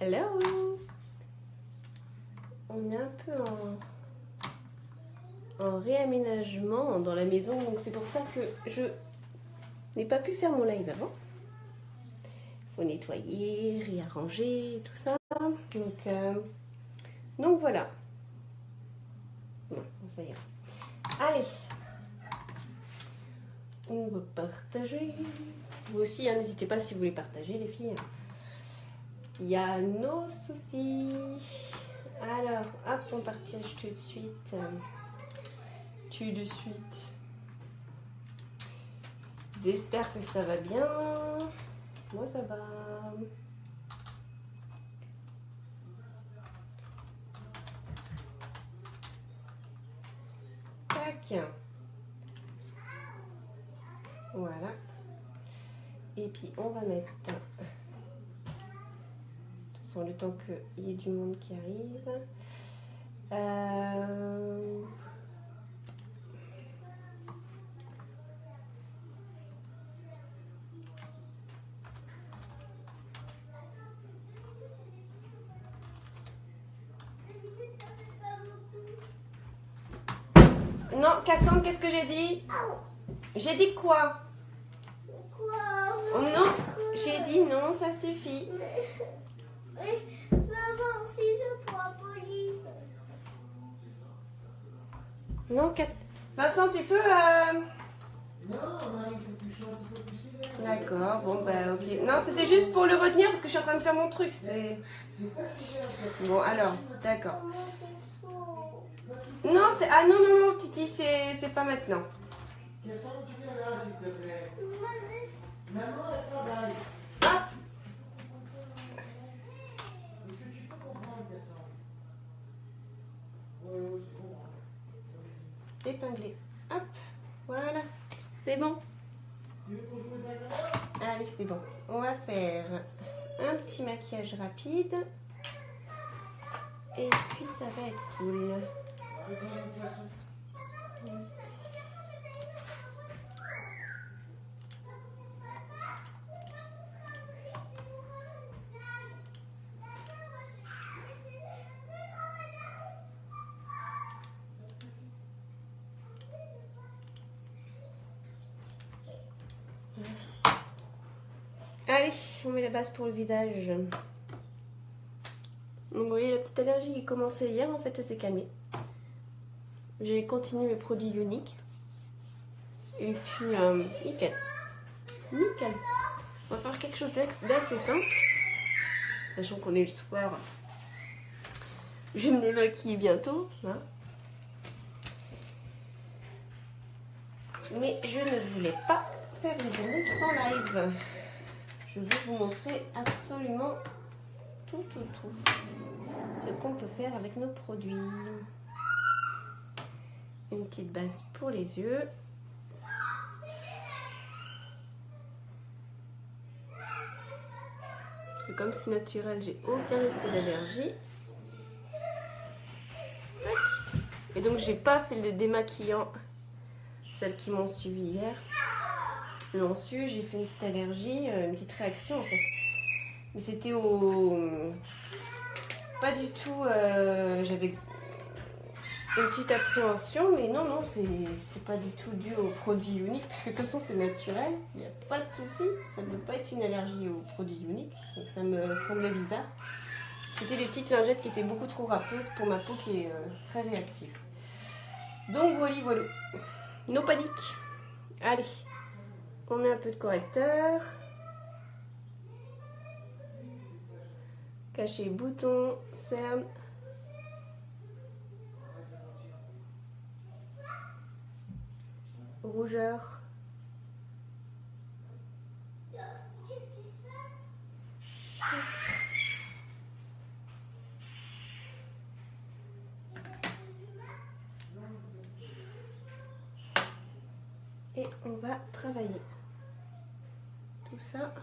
Hello. On est un peu en réaménagement dans la maison, donc c'est pour ça que je n'ai pas pu faire mon live avant. Il faut nettoyer, réarranger, tout ça. Donc voilà. Bon, ça ira. Allez. On va partager. Vous aussi, hein, n'hésitez pas si vous voulez partager, les filles. Il y a nos soucis. Alors, hop, on partage tout de suite. J'espère que ça va bien. Moi, ça va. Tac. Voilà. Et puis, on va mettre... le temps qu'il y ait du monde qui arrive. Non, Cassandre, qu'est-ce que j'ai dit? J'ai dit quoi? Oh non, j'ai dit non, ça suffit. Maman, si je prends la police. Non, Vincent, tu peux... Non, Marie, il faut que tu sois un petit peu plus sévère. D'accord, bon bah ok. Non, c'était juste pour le retenir parce que je suis en train de faire mon truc. Bon, alors, d'accord. Non, c'est... Ah non, non, non, Titi, c'est pas maintenant. Cassandre, tu viens là, s'il te plaît. Maman, elle travaille. Ah. Est-ce que tu peux comprendre, Cassandre? Oui, c'est bon. Épinglé. Hop, voilà. C'est bon. Tu veux qu'on joue à la Allez, c'est bon. On va faire un petit maquillage rapide. Et puis, ça va être cool. Allez, on met la base pour le visage. Donc vous voyez, la petite allergie qui commençait hier, en fait, elle s'est calmée. J'ai continué mes produits uniques. Et puis, nickel. Nickel. On va faire quelque chose d'assez simple. Sachant qu'on est le soir. Je vais me démaquiller bientôt. Hein. Mais je ne voulais pas faire une journée sans live. Je vais vous montrer absolument tout ce qu'on peut faire avec nos produits. Une petite base pour les yeux. Et comme c'est naturel, j'ai aucun risque d'allergie. Et donc j'ai pas fait le démaquillant. Celles qui m'ont suivi hier l'ont su, j'ai fait une petite allergie, une petite réaction en fait. Mais c'était pas du tout... J'avais une petite appréhension, mais non, c'est pas du tout dû aux produits uniques, puisque de toute façon c'est naturel, il n'y a pas de souci, ça ne peut pas être une allergie aux produits uniques, donc ça me semblait bizarre. C'était les petites lingettes qui étaient beaucoup trop râpeuses pour ma peau qui est très réactive. Donc voilà. No panique. Allez, on met un peu de correcteur. Cacher bouton, cerne. Rougeur. Et on va travailler tout ça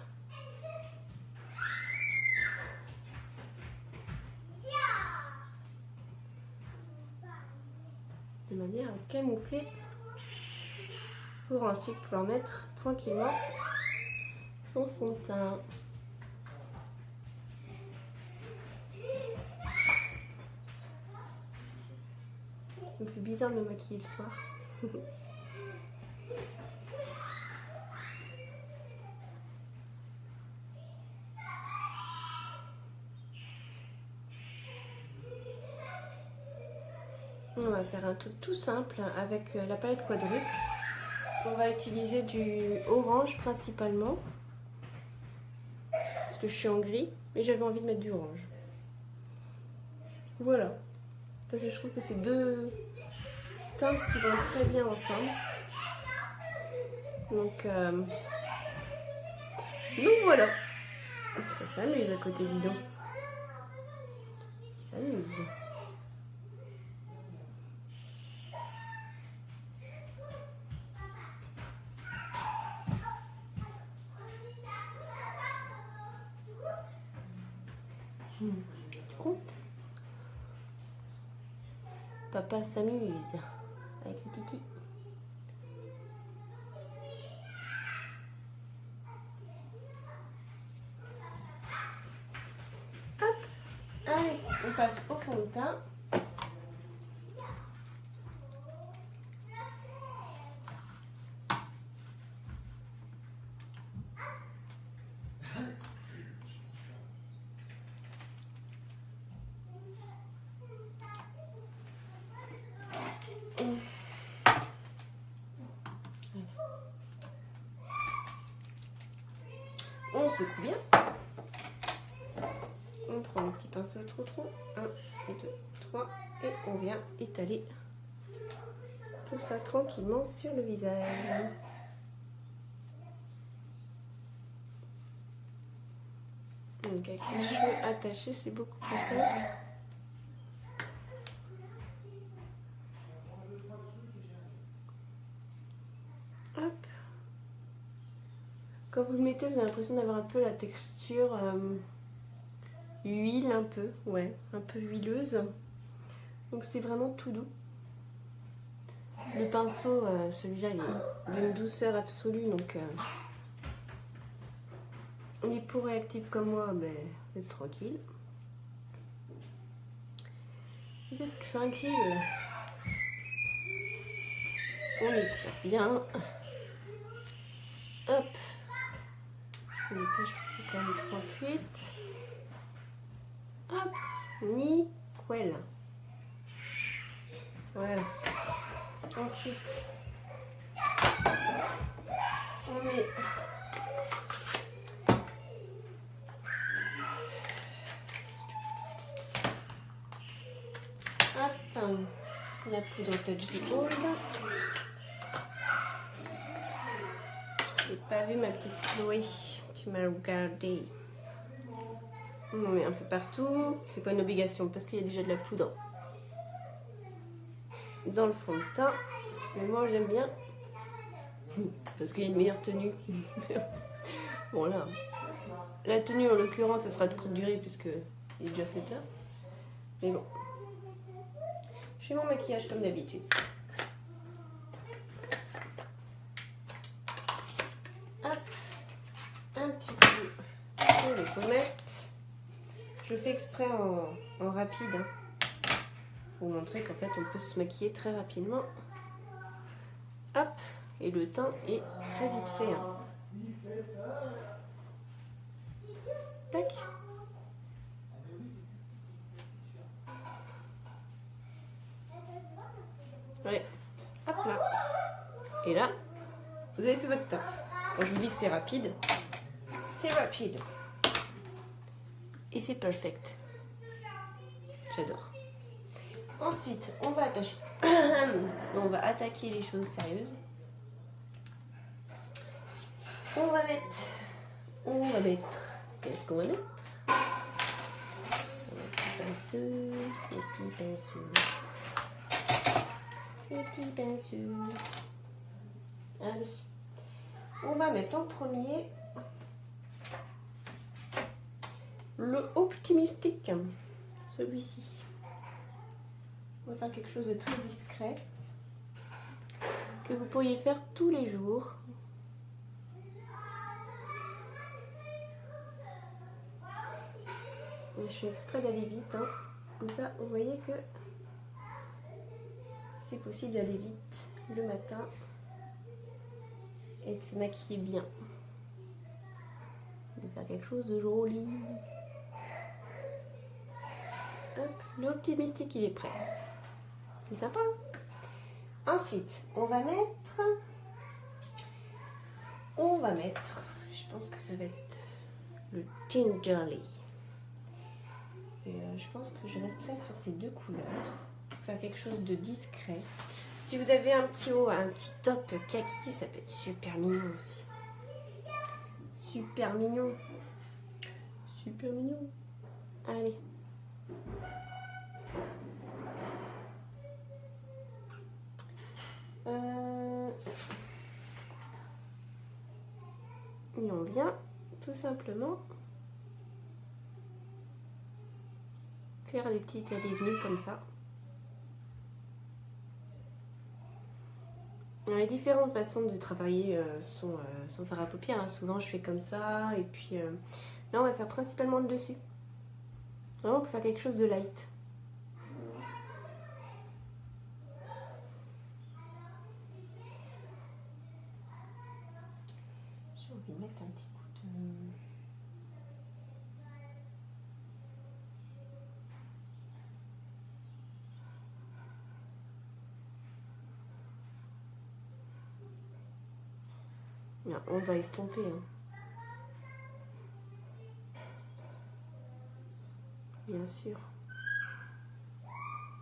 de manière à camoufler pour ensuite pouvoir mettre tranquillement son fond de teint. Ça me fait bizarre de me maquiller le soir. On va faire un truc tout simple avec la palette quadruple. On va utiliser du orange principalement. Parce que je suis en gris et j'avais envie de mettre du orange. Voilà. Parce que je trouve que c'est deux teintes qui vont très bien ensemble. Donc voilà. Ça s'amuse à côté, dis donc. Il s'amuse. Tu comptes? Papa s'amuse avec le titi. Hop. Allez, on passe au fond de teint. On secoue bien. On prend un petit pinceau de trou. 1, 2, 3. Et on vient étaler tout ça tranquillement sur le visage. Donc avec les cheveux attachés, c'est beaucoup plus simple. Hop. Quand vous le mettez, vous avez l'impression d'avoir un peu la texture huile un peu, ouais, un peu huileuse. Donc c'est vraiment tout doux. Le pinceau, celui-là, il est d'une douceur absolue, donc les peaux réactives comme moi, ben, vous êtes tranquille. Vous êtes tranquille. On étire bien. Hop. On dépêche parce que c'est quand même 38. Hop. Nickel. Voilà. Ensuite, on met la poudre Touch the Gold. J'ai pas vu ma petite Chloé, tu m'as regardé. On en met un peu partout, c'est pas une obligation parce qu'il y a déjà de la poudre dans le fond de teint, mais moi j'aime bien parce qu'il y a une meilleure tenue. Bon là, la tenue en l'occurrence, ça sera de courte durée puisque il est déjà 7 heures. Mais bon, je fais mon maquillage comme d'habitude. Hop, un petit peu sur les pommettes. Je le fais exprès en rapide, hein, pour vous montrer qu'en fait on peut se maquiller très rapidement. Hop, et le teint est très vite fait. Hein. Tac. Ouais. Hop là. Et là, vous avez fait votre teint. Quand je vous dis que c'est rapide, c'est rapide. Et c'est perfect. J'adore. Ensuite, on va attacher. On va attaquer les choses sérieuses. On va mettre. Qu'est-ce qu'on va mettre? Petit pinceau. Allez. On va mettre en premier le optimistique. Celui-ci. On va faire quelque chose de très discret que vous pourriez faire tous les jours. Et je fais exprès d'aller vite, hein. Comme ça, vous voyez que c'est possible d'aller vite le matin et de se maquiller bien. De faire quelque chose de joli. Hop, le optimistique il est prêt. C'est sympa. Ensuite, on va mettre, je pense que ça va être le Gingerly. Et je pense que je resterai sur ces deux couleurs pour faire quelque chose de discret. Si vous avez un petit haut, un petit top kaki, ça peut être super mignon aussi. Super mignon. Super mignon. Allez. Et on vient tout simplement faire des petites allées-venues comme ça. Les différentes façons de travailler sont faire à paupières. Hein. Souvent je fais comme ça et puis là on va faire principalement le dessus. Vraiment pour faire quelque chose de light. J'ai envie de mettre un petit coup de... Non, on va estomper. Hein. Bien sûr.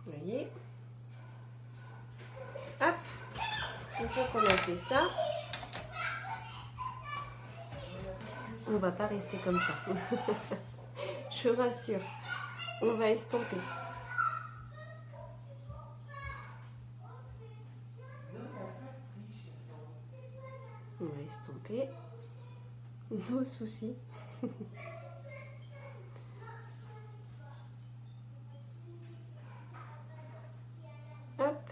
Vous voyez. Hop. Une fois qu'on a fait ça, on va pas rester comme ça. Je rassure. On va estomper. On va estomper nos soucis. Hop.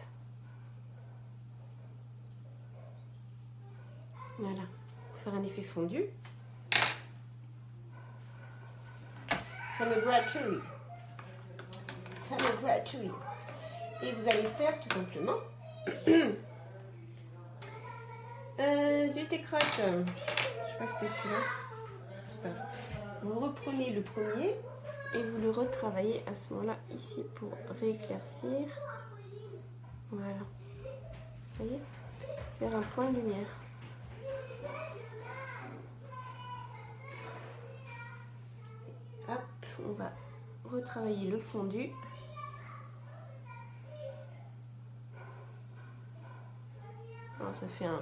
Voilà. Pour faire un effet fondu. Ça me gratouille. Ça me gratouille. Et vous allez faire tout simplement zut et crotte. Je sais pas si c'était celui-là. C'est pas grave. Vous reprenez le premier et vous le retravaillez à ce moment-là ici pour rééclaircir. Voilà. Vous voyez? Faire un point de lumière. Hop, on va retravailler le fondu. Alors ça fait un...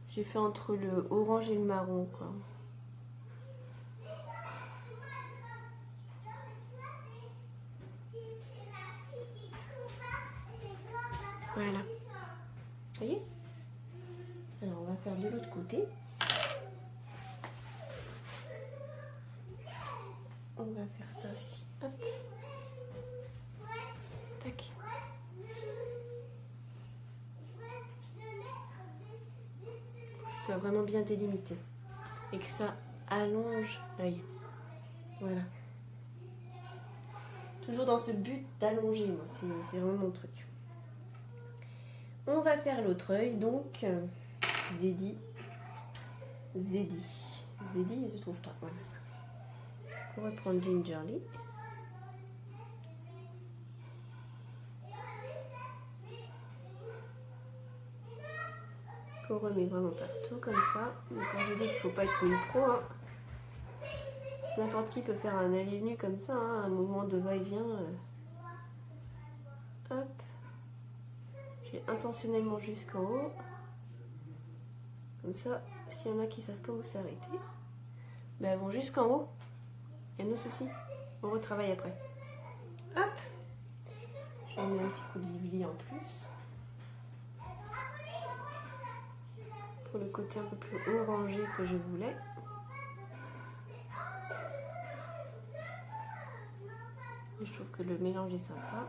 J'ai fait entre le orange et le marron, quoi. Voilà. Vous voyez? Alors on va faire de l'autre côté. On va faire ça aussi. Hop. Tac. Pour que ce soit vraiment bien délimité. Et que ça allonge l'œil. Voilà. Toujours dans ce but d'allonger, moi. C'est vraiment mon truc. On va faire l'autre œil, donc Zeddy. Zeddy, il se trouve pas. Voilà ça. On va prendre Gingerly. Qu'on remet vraiment partout comme ça. Donc quand je dis qu'il ne faut pas être une pro, hein, n'importe qui peut faire un aller-venu comme ça, hein, un mouvement de va-et-vient. Hop. Je vais intentionnellement jusqu'en haut. Comme ça, s'il y en a qui ne savent pas où s'arrêter, ben elles vont jusqu'en haut. Il y a nos soucis. On retravaille après. Hop. Je vais mettre un petit coup de livli en plus. Pour le côté un peu plus orangé que je voulais. Et je trouve que le mélange est sympa.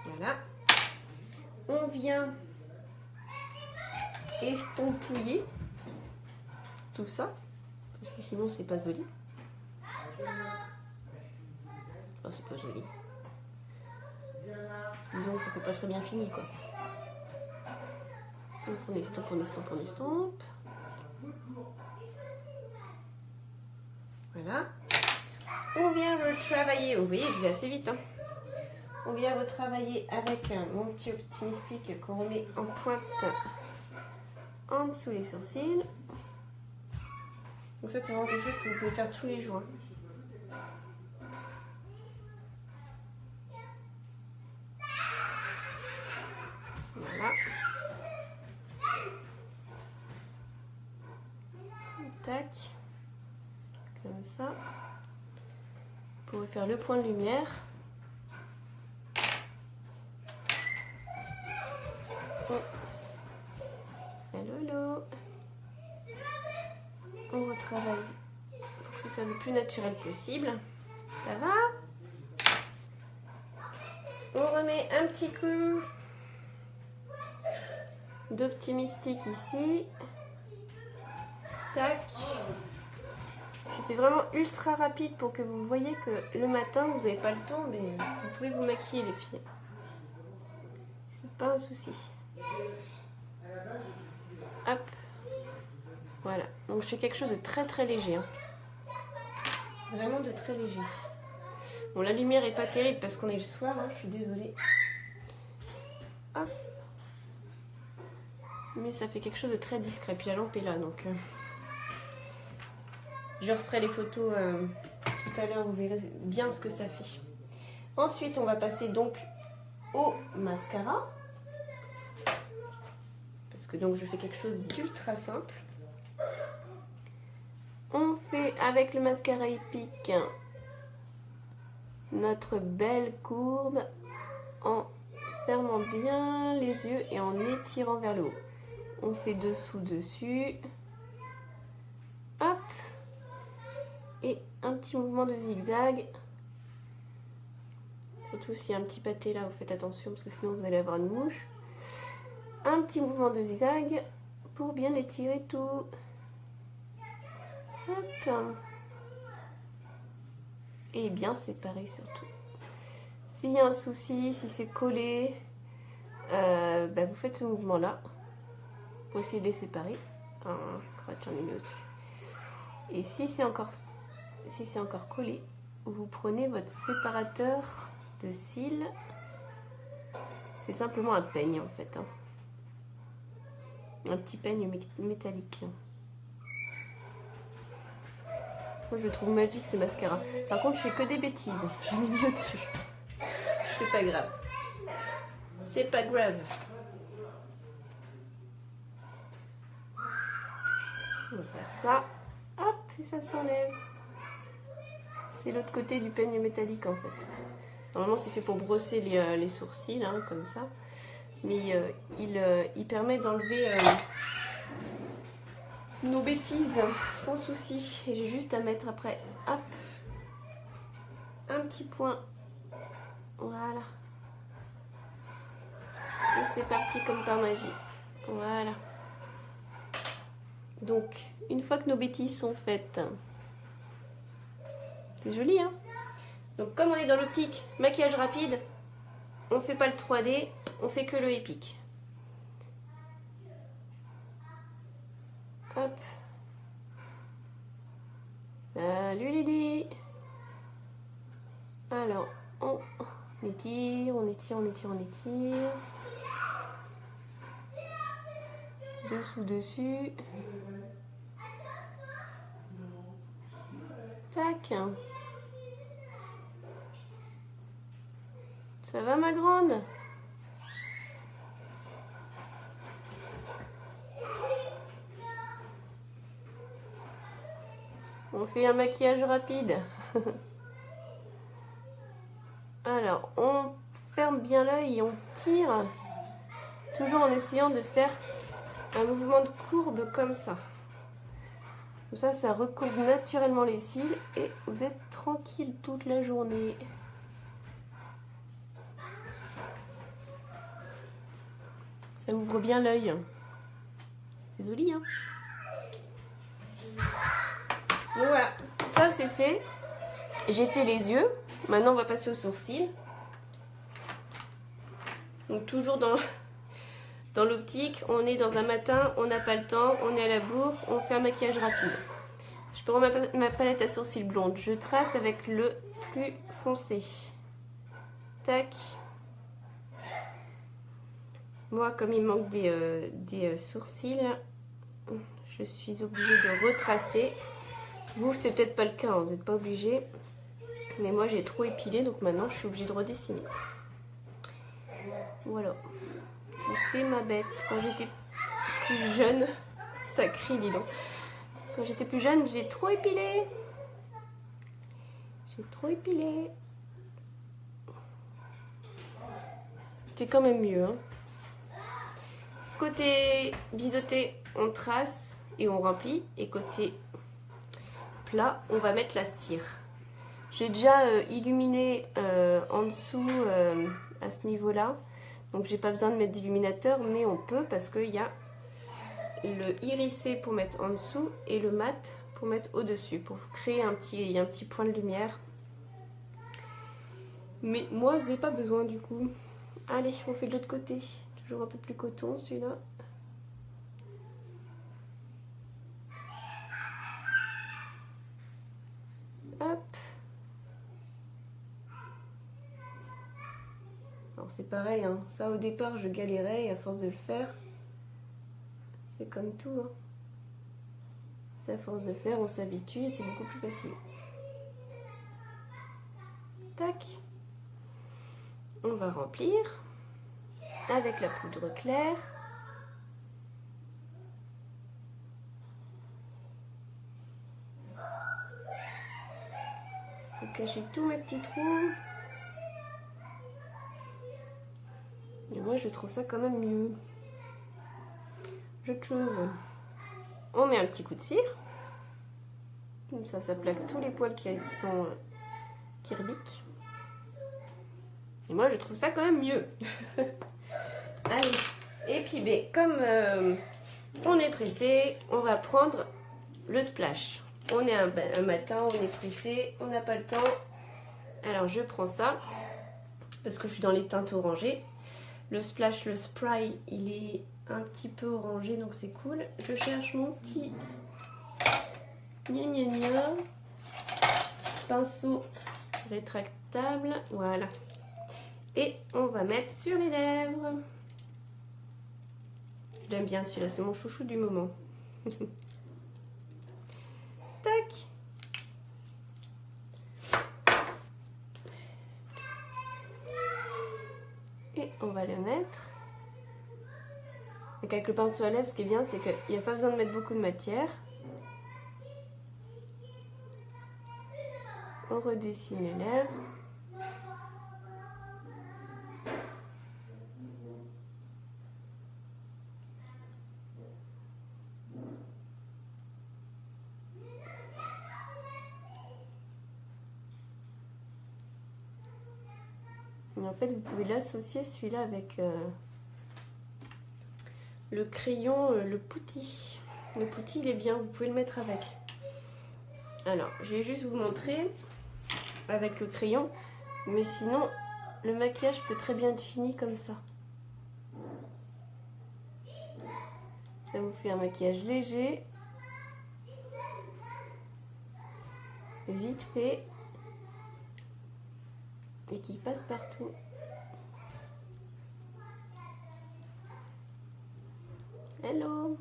Voilà. On vient estompouiller tout ça, parce que sinon c'est pas joli. Oh, c'est pas joli. Disons que ça fait pas très bien fini, quoi. Donc on estompe, on estompe, on estompe. Voilà. On vient retravailler. Vous voyez, je vais assez vite. Hein. On vient retravailler avec mon petit optimistique qu'on remet en pointe en dessous les sourcils. Donc ça, c'est vraiment quelque chose que vous pouvez faire tous les jours. Voilà. Tac. Comme ça. Vous pouvez faire le point de lumière. Hello. On retravaille pour que ce soit le plus naturel possible. Ça va? On remet un petit coup d'optimistique ici. Tac. Je fais vraiment ultra rapide pour que vous voyez que le matin, vous n'avez pas le temps, mais vous pouvez vous maquiller les filles. C'est pas un souci. Hop. Voilà. Donc je fais quelque chose de très très léger. Hein. Vraiment de très léger. Bon, la lumière est pas terrible parce qu'on est le soir, hein, je suis désolée. Hop. Mais ça fait quelque chose de très discret. Puis la lampe est là, donc... Je referai les photos tout à l'heure, vous verrez bien ce que ça fait. Ensuite, on va passer donc au mascara. Parce que donc je fais quelque chose d'ultra simple. On fait avec le mascara Epic notre belle courbe en fermant bien les yeux et en étirant vers le haut. On fait dessous, dessus. Hop. Et un petit mouvement de zigzag. Surtout s'il y a un petit pâté là, vous faites attention parce que sinon vous allez avoir une mouche. Un petit mouvement de zigzag pour bien étirer tout. Hop. Et bien séparer surtout. S'il y a un souci, si c'est collé, vous faites ce mouvement là pour essayer de les séparer. J'en ai mis au-dessus. Et si c'est encore collé, vous prenez votre séparateur de cils. C'est simplement un peigne en fait. Hein. Un petit peigne métallique. Moi je le trouve magique ce mascara. Par contre je fais que des bêtises. J'en ai mis au-dessus. C'est pas grave. C'est pas grave. On va faire ça. Hop, et ça s'enlève. C'est l'autre côté du peigne métallique en fait. Normalement c'est fait pour brosser les sourcils, hein, comme ça. Mais il permet d'enlever nos bêtises sans souci. Et j'ai juste à mettre après, hop, un petit point. Voilà. Et c'est parti comme par magie. Voilà. Donc, une fois que nos bêtises sont faites, c'est joli, hein? Donc, comme on est dans l'optique maquillage rapide, on fait pas le 3D, on fait que le épique. Hop. Salut Lydie. Alors, on étire, on étire, on étire, on étire. Dessous, dessus. Tac. Ça va ma grande? On fait un maquillage rapide. Alors, on ferme bien l'œil et on tire. Toujours en essayant de faire un mouvement de courbe comme ça. Comme ça recourbe naturellement les cils et vous êtes tranquille toute la journée. Ça ouvre bien l'œil. C'est joli, hein? Donc voilà, ça c'est fait. J'ai fait les yeux. Maintenant, on va passer aux sourcils. Donc, toujours dans l'optique, on est dans un matin, on n'a pas le temps, on est à la bourre, on fait un maquillage rapide. Je prends ma palette à sourcils blonde. Je trace avec le plus foncé. Tac. Moi, comme il manque des sourcils, je suis obligée de retracer. Vous, c'est peut-être pas le cas, hein, vous n'êtes pas obligé. Mais moi, j'ai trop épilé, donc maintenant, je suis obligée de redessiner. Voilà. J'ai fait ma bête. Quand j'étais plus jeune, ça crie, dis donc. Quand j'étais plus jeune, j'ai trop épilé. J'ai trop épilé. C'est quand même mieux, hein. Côté biseauté, on trace et on remplit. Et côté plat, on va mettre la cire. J'ai déjà illuminé en dessous à ce niveau-là. Donc j'ai pas besoin de mettre d'illuminateur, mais on peut parce qu'il y a le irisé pour mettre en dessous et le mat pour mettre au-dessus. Pour créer un petit point de lumière. Mais moi, je n'ai pas besoin du coup. Allez, on fait de l'autre côté. Toujours un peu plus coton celui-là. Hop. Alors c'est pareil, hein. Ça au départ je galérais et à force de le faire, c'est comme tout. Hein. C'est à force de faire, on s'habitue et c'est beaucoup plus facile. Tac. On va remplir avec la poudre claire. Pour cacher tous mes petits trous. Et moi je trouve ça quand même mieux. Je trouve. On met un petit coup de cire. Comme ça plaque tous les poils qui rebiquent. Et moi je trouve ça quand même mieux. Allez. Et puis comme on est pressé, on va prendre le splash. On est un matin, on est pressé, on n'a pas le temps. Alors je prends ça parce que je suis dans les teintes orangées. Le splash, le spray, il est un petit peu orangé, donc c'est cool. Je cherche mon petit pinceau rétractable. Voilà. Et on va mettre sur les lèvres. J'aime bien celui-là, c'est mon chouchou du moment. Tac. Et on va le mettre. Donc avec le pinceau à lèvres, ce qui est bien, c'est qu'il n'y a pas besoin de mettre beaucoup de matière. On redessine les lèvres. Et en fait, vous pouvez l'associer celui-là avec le crayon, le Pouty. Le Pouty, il est bien, vous pouvez le mettre avec. Alors, je vais juste vous montrer avec le crayon. Mais sinon, le maquillage peut très bien être fini comme ça. Ça vous fait un maquillage léger. Vite fait. Et qui passe partout. Hello.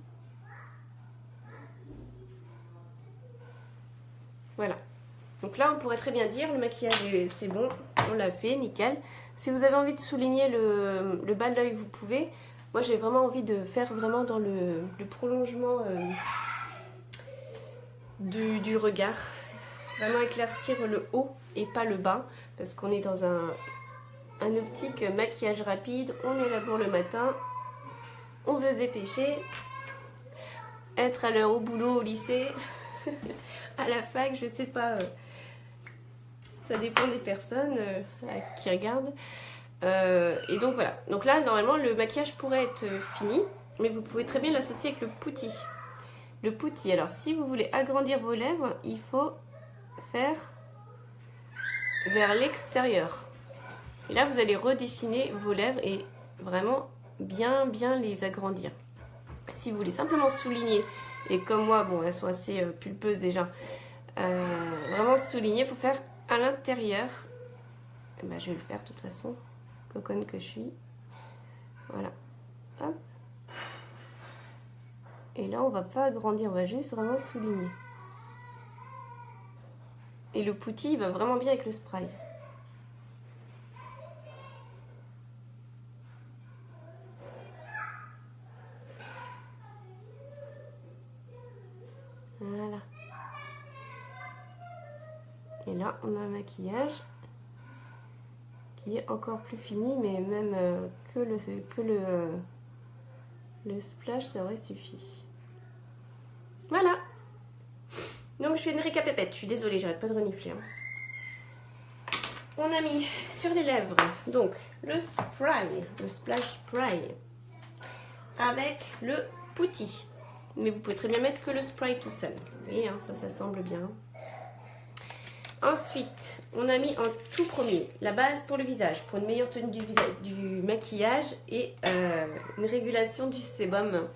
Voilà. Donc là, on pourrait très bien dire, le maquillage, c'est bon, on l'a fait, nickel. Si vous avez envie de souligner le bas de l'œil, vous pouvez. Moi, j'ai vraiment envie de faire vraiment dans le prolongement du regard. Vraiment éclaircir le haut et pas le bas, parce qu'on est dans un optique maquillage rapide, on est là pour le matin, on veut se dépêcher, être à l'heure au boulot, au lycée, à la fac, je sais pas, ça dépend des personnes qui regardent. Et donc voilà, donc là normalement le maquillage pourrait être fini, mais vous pouvez très bien l'associer avec le Pouty. Le Pouty, alors si vous voulez agrandir vos lèvres, il faut faire vers l'extérieur. Et là, vous allez redessiner vos lèvres et vraiment bien les agrandir. Si vous voulez simplement souligner, et comme moi, bon, elles sont assez pulpeuses déjà, vraiment souligner, il faut faire à l'intérieur. Ben, je vais le faire de toute façon, coconne que je suis. Voilà. Hop. Et là, on va pas agrandir, on va juste vraiment souligner. Et le putty, il va vraiment bien avec le spray. Voilà. Et là, on a un maquillage qui est encore plus fini, mais même que le splash, ça aurait suffi. Voilà. Donc, je fais une récapépète. Je suis désolée, j'arrête pas de renifler. On a mis sur les lèvres, donc, le spray, le splash spray, avec le putty. Mais vous pouvez très bien mettre que le spray tout seul. Vous voyez, hein, ça semble bien. Ensuite, on a mis en tout premier la base pour le visage, pour une meilleure tenue du maquillage et une régulation du sébum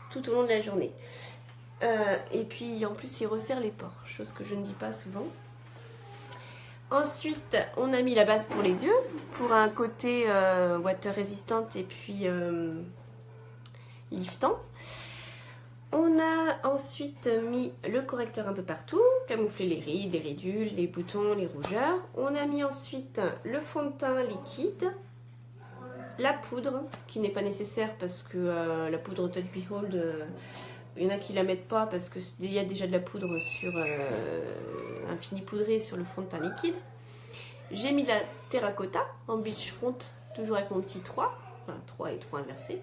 tout au long de la journée. Et puis, en plus, il resserre les pores, chose que je ne dis pas souvent. Ensuite, on a mis la base pour les yeux, pour un côté water résistant et puis liftant. On a ensuite mis le correcteur un peu partout, camoufler les rides, les ridules, les boutons, les rougeurs. On a mis ensuite le fond de teint liquide, la poudre, qui n'est pas nécessaire parce que la poudre Touch Behold, il y en a qui ne la mettent pas parce qu'il y a déjà de la poudre sur un fini poudré sur le fond de teint liquide. J'ai mis la terracotta en bleach front, toujours avec mon petit 3, enfin 3 et 3 inversés.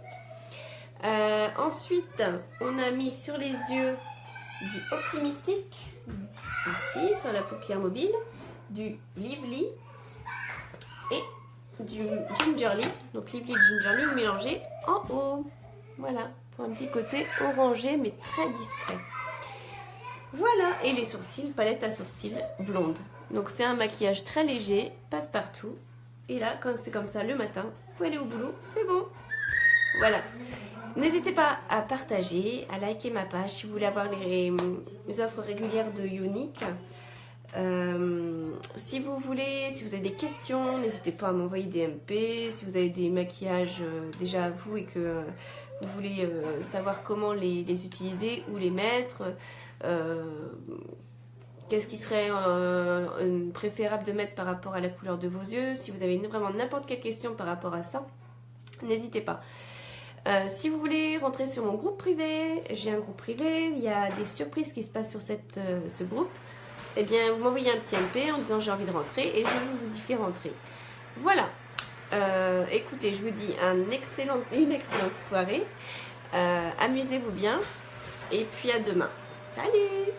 Ensuite, on a mis sur les yeux du Optimistic, ici, sur la paupière mobile, du Lively et du Gingerly. Donc Lively et Gingerly mélangés en haut. Voilà, pour un petit côté orangé mais très discret. Voilà, et les sourcils, palette à sourcils blonde. Donc c'est un maquillage très léger, passe-partout. Et là, quand c'est comme ça le matin, vous pouvez aller au boulot, c'est bon. Voilà. N'hésitez pas à partager, à liker ma page si vous voulez avoir les offres régulières de Younique. Si vous avez des questions, n'hésitez pas à m'envoyer des MP. Si vous avez des maquillages déjà à vous et que vous voulez savoir comment les utiliser, où les mettre, qu'est-ce qui serait préférable de mettre par rapport à la couleur de vos yeux. Si vous avez vraiment n'importe quelle question par rapport à ça, n'hésitez pas. Si vous voulez rentrer sur mon groupe privé, j'ai un groupe privé, il y a des surprises qui se passent sur ce groupe. Eh bien, vous m'envoyez un petit MP en disant j'ai envie de rentrer et je vous y fais rentrer. Voilà. Écoutez, je vous dis une excellente soirée. Amusez-vous bien et puis à demain. Salut!